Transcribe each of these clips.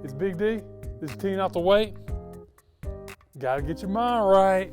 It's Big D. This is teeing out the weight. Gotta get your mind right.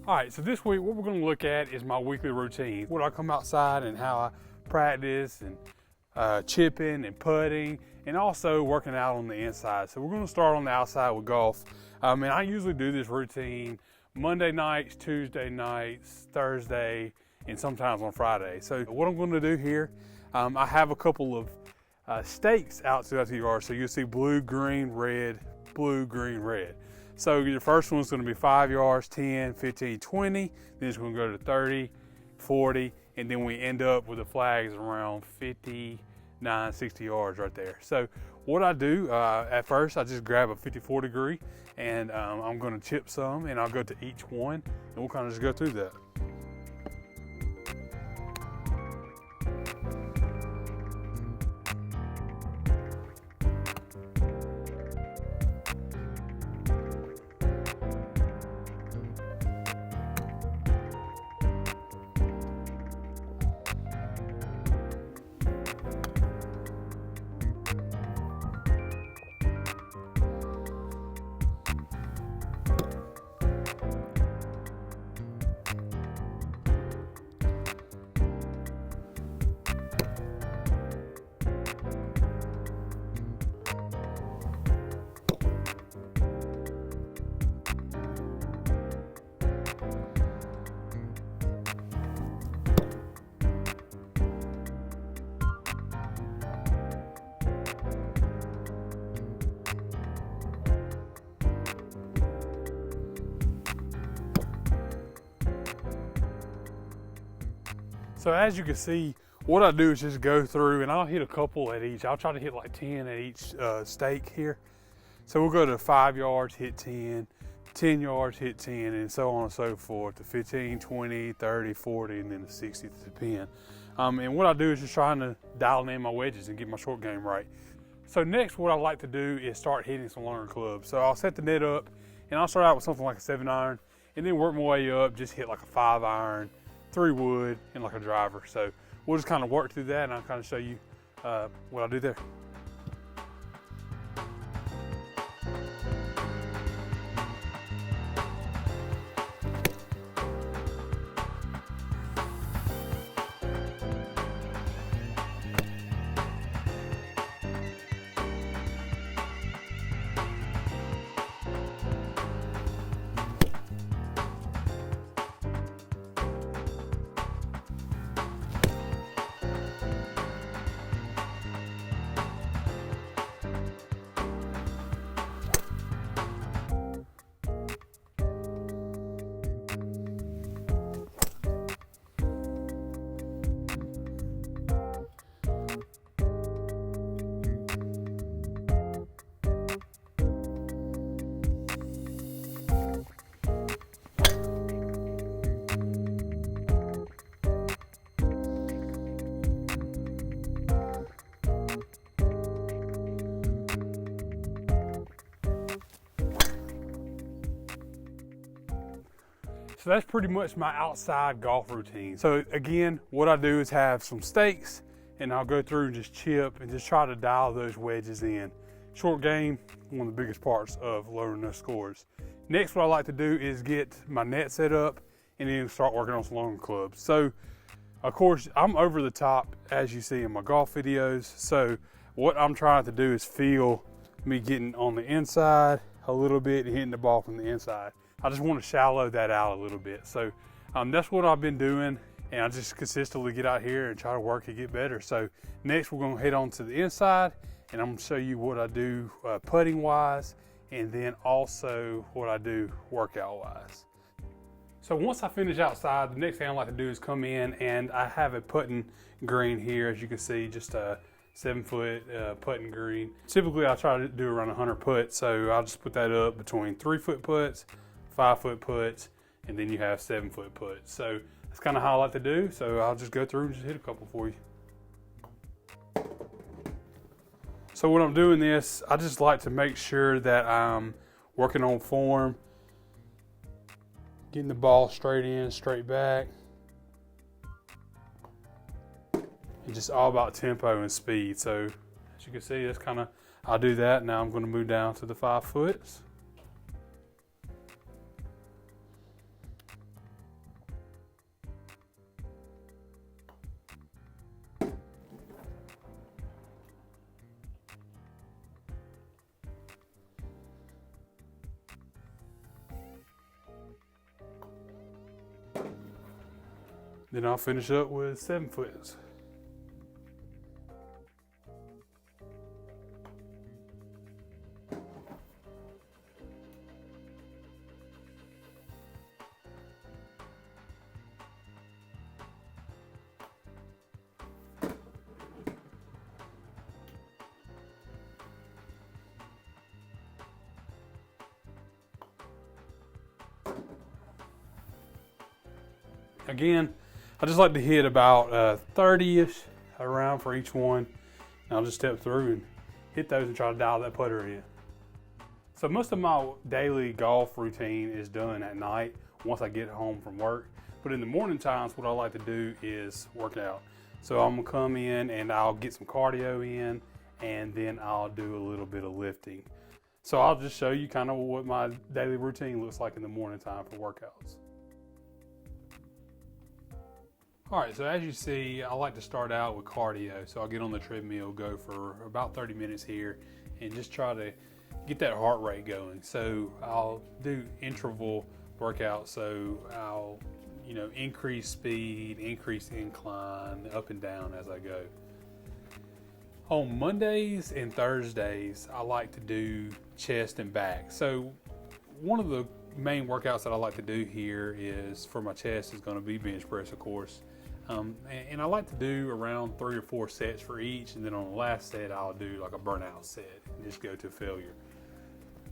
All right, so this week what we're gonna look at is my weekly routine. When I come outside and how I practice and chipping and putting and also working out on the inside. So we're gonna start on the outside with golf. And I usually do this routine Monday nights, Tuesday nights, Thursday, and sometimes on Friday. So what I'm gonna do here, I have a couple of stakes out throughout the yard. So you'll see blue, green, red, blue, green, red. So your first one's gonna be 5 yards, 10, 15, 20. Then it's gonna go to 30, 40, and then we end up with the flags around 59, 60 yards right there. So what I do, at first, I just grab a 54 degree and I'm gonna chip some and I'll go to each one and we'll kind of just go through that. So as you can see, what I do is just go through and I'll hit a couple at each. I'll try to hit like 10 at each stake here. So we'll go to 5 yards, hit 10, 10 yards, hit 10, and so on and so forth, to 15, 20, 30, 40, and then to 60 to the pin. And what I do is just trying to dial in my wedges and get my short game right. So next, what I like to do is start hitting some longer clubs. So I'll set the net up and I'll start out with something like a 7-iron and then work my way up, just hit like a 5-iron, 3 wood, and like a driver. So we'll just kind of work through that and I'll kind of show you what I do there. So that's pretty much my outside golf routine. So again, what I do is have some stakes and I'll go through and just chip and just try to dial those wedges in. Short game, one of the biggest parts of lowering those scores. Next, what I like to do is get my net set up and then start working on some longer clubs. So of course, I'm over the top as you see in my golf videos. So what I'm trying to do is feel me getting on the inside a little bit and hitting the ball from the inside. I just want to shallow that out a little bit. So that's what I've been doing, and I just consistently get out here and try to work and get better. So next we're going to head on to the inside and I'm going to show you what I do putting wise and then also what I do workout wise. So once I finish outside, the next thing I like to do is come in and I have a putting green here, as you can see, just a 7-foot putting green. Typically I try to do around 100 putts, so I'll just put that up between 3-foot putts, 5-foot putts, and then you have 7-foot putts. So that's kind of how I like to do. So I'll just go through and just hit a couple for you. So when I'm doing this, I just like to make sure that I'm working on form, getting the ball straight in, straight back, just all about tempo and speed. So as you can see, that's kind of, I'll do that. Now I'm going to move down to the 5 foots. Then I'll finish up with 7 foots. Again, I just like to hit about 30-ish around for each one. And I'll just step through and hit those and try to dial that putter in. So most of my daily golf routine is done at night once I get home from work. But in the morning times, what I like to do is work out. So I'm gonna come in and I'll get some cardio in, and then I'll do a little bit of lifting. So I'll just show you kind of what my daily routine looks like in the morning time for workouts. All right, so as you see, I like to start out with cardio. So I'll get on the treadmill, go for about 30 minutes here, and just try to get that heart rate going. So I'll do interval workouts. So I'll, increase speed, increase incline, up and down as I go. On Mondays and Thursdays, I like to do chest and back. So one of the main workouts that I like to do here is, for my chest, is going to be bench press, of course. And I like to do around 3 or 4 sets for each, and then on the last set I'll do like a burnout set and just go to failure.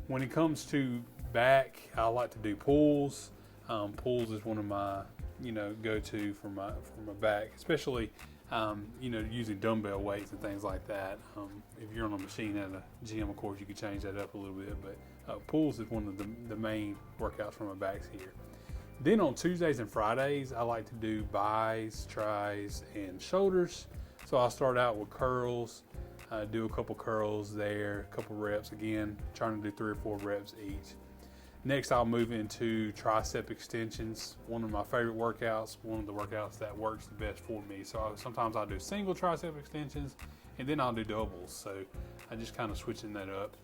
When it comes to back, I like to do pulls. Pulls is one of my go-to for my back, especially using dumbbell weights and things like that. If you're on a machine at a gym, of course, you can change that up a little bit, but pulls is one of the main workouts for my backs here. Then on Tuesdays and Fridays, I like to do buys, tries, and shoulders. So I'll start out with curls, do a couple curls there, a couple reps, again, trying to do 3 or 4 reps each. Next, I'll move into tricep extensions, one of my favorite workouts, one of the workouts that works the best for me. So sometimes I'll do single tricep extensions, and then I'll do doubles. So I just kind of switching that up.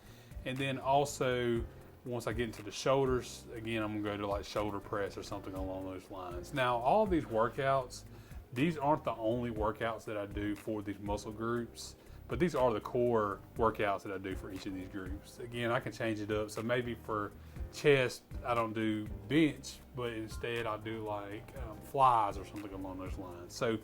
And then also, once I get into the shoulders, again, I'm gonna go to like shoulder press or something along those lines. Now, all these workouts, these aren't the only workouts that I do for these muscle groups, but these are the core workouts that I do for each of these groups. Again, I can change it up. So maybe for chest, I don't do bench, but instead I do like flies or something along those lines. So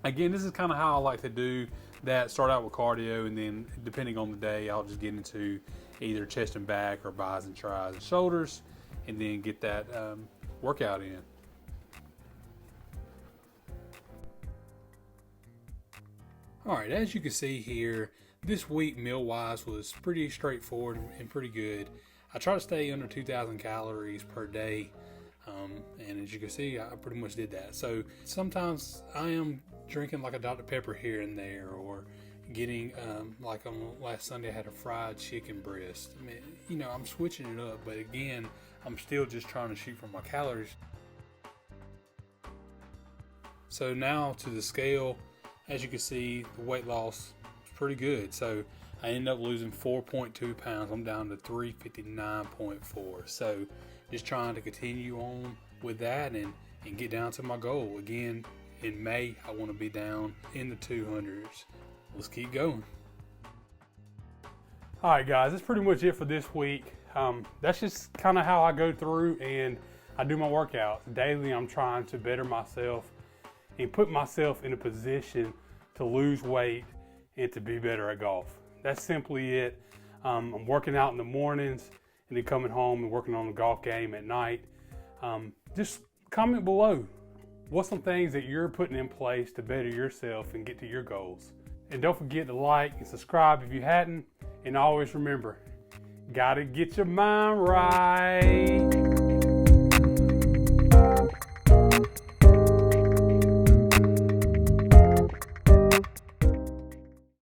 again, this is kind of how I like to do that. Start out with cardio, and then depending on the day, I'll just get into either chest and back or buys and tries and shoulders, and then get that workout in. All right, as you can see here, this week Mealwise was pretty straightforward and pretty good. I try to stay under 2,000 calories per day, and as you can see, I pretty much did that. So sometimes I am drinking like a Dr. Pepper here and there, or getting like on last Sunday I had a fried chicken breast. I mean, I'm switching it up, but again, I'm still just trying to shoot for my calories. So now to the scale, as you can see, the weight loss is pretty good. So I ended up losing 4.2 pounds. I'm down to 359.4. So just trying to continue on with that and get down to my goal. Again, in May, I want to be down in the 200s. Let's keep going. All right, guys, that's pretty much it for this week. That's just kind of how I go through and I do my workouts. Daily, I'm trying to better myself and put myself in a position to lose weight and to be better at golf. That's simply it. I'm working out in the mornings and then coming home and working on the golf game at night. Just comment below. What's some things that you're putting in place to better yourself and get to your goals? And don't forget to like and subscribe if you hadn't. And always remember, gotta get your mind right.